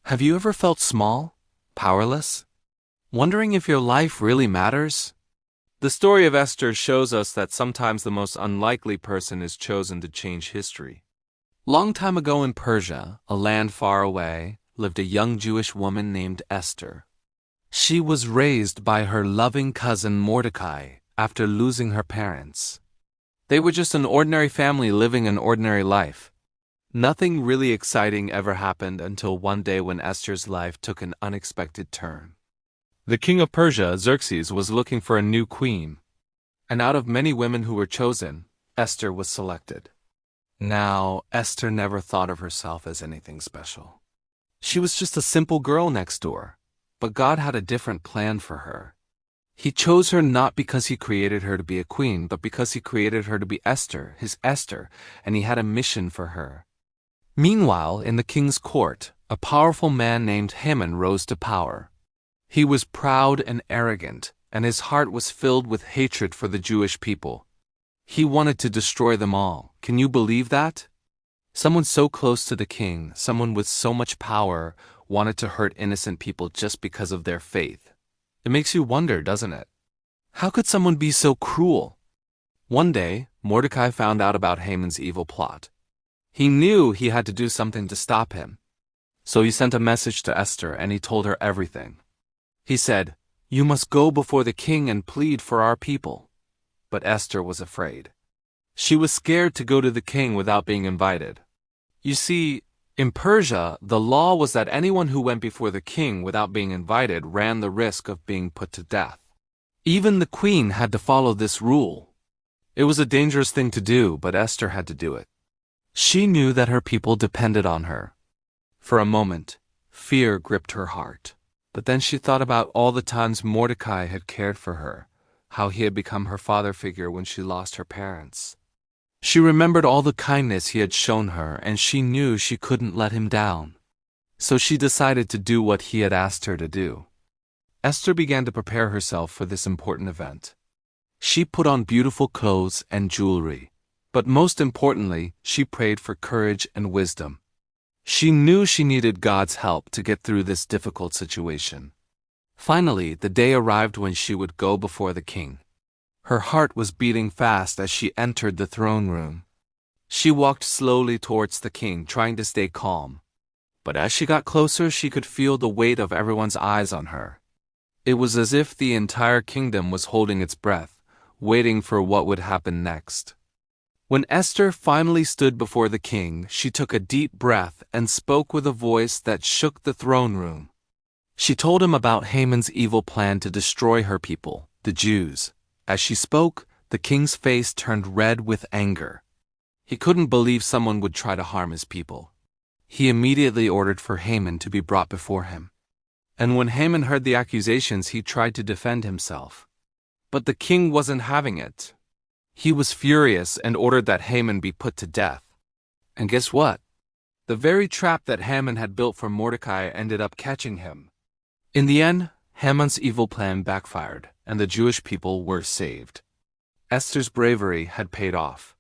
Have you ever felt small, powerless, wondering if your life really matters? The story of Esther shows us that sometimes the most unlikely person is chosen to change history. Long time ago in Persia, a land far away, lived a young Jewish woman named Esther. She was raised by her loving cousin Mordecai after losing her parents. They were just an ordinary family living an ordinary life. Nothing really exciting ever happened until one day when Esther's life took an unexpected turn. The king of Persia, Xerxes, was looking for a new queen, and out of many women who were chosen, Esther was selected. Now, Esther never thought of herself as anything special. She was just a simple girl next door, but God had a different plan for her. He chose her not because he created her to be a queen, but because he created her to be Esther, his Esther, and he had a mission for her. Meanwhile, in the king's court, a powerful man named Haman rose to power. He was proud and arrogant, and his heart was filled with hatred for the Jewish people. He wanted to destroy them all. Can you believe that? Someone so close to the king, someone with so much power, wanted to hurt innocent people just because of their faith. It makes you wonder, doesn't it? How could someone be so cruel? One day, Mordecai found out about Haman's evil plot. He knew he had to do something to stop him. So he sent a message to Esther and he told her everything. He said, "You must go before the king and plead for our people." But Esther was afraid. She was scared to go to the king without being invited. You see, in Persia, the law was that anyone who went before the king without being invited ran the risk of being put to death. Even the queen had to follow this rule. It was a dangerous thing to do, but Esther had to do it. She knew that her people depended on her. For a moment, fear gripped her heart. But then she thought about all the times Mordecai had cared for her, how he had become her father figure when she lost her parents. She remembered all the kindness he had shown her, and she knew she couldn't let him down. So she decided to do what he had asked her to do. Esther began to prepare herself for this important event. She put on beautiful clothes and jewelry, but most importantly, she prayed for courage and wisdom. She knew she needed God's help to get through this difficult situation. Finally, the day arrived when she would go before the king. Her heart was beating fast as she entered the throne room. She walked slowly towards the king, trying to stay calm. But as she got closer, she could feel the weight of everyone's eyes on her. It was as if the entire kingdom was holding its breath, waiting for what would happen next. When Esther finally stood before the king, she took a deep breath and spoke with a voice that shook the throne room. She told him about Haman's evil plan to destroy her people, the Jews. As she spoke, the king's face turned red with anger. He couldn't believe someone would try to harm his people. He immediately ordered for Haman to be brought before him. And when Haman heard the accusations, he tried to defend himself. But the king wasn't having it. He was furious and ordered that Haman be put to death. And guess what? The very trap that Haman had built for Mordecai ended up catching him. In the end, Haman's evil plan backfired, and the Jewish people were saved. Esther's bravery had paid off.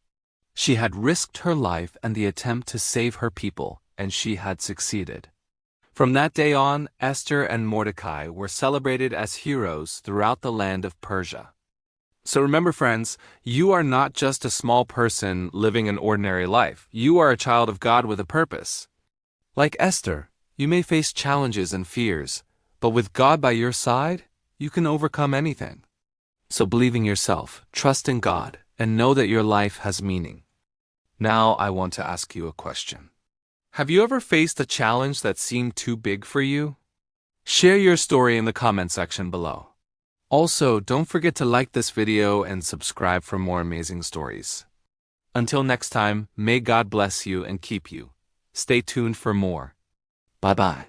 She had risked her life and the attempt to save her people, and she had succeeded. From that day on, Esther and Mordecai were celebrated as heroes throughout the land of Persia. So remember, friends, you are not just a small person living an ordinary life. You are a child of God with a purpose. Like Esther, you may face challenges and fears, but with God by your side, you can overcome anything. So believe in yourself, trust in God, and know that your life has meaning. Now I want to ask you a question. Have you ever faced a challenge that seemed too big for you? Share your story in the comment section below. Also, don't forget to like this video and subscribe for more amazing stories. Until next time, may God bless you and keep you. Stay tuned for more. Bye-bye.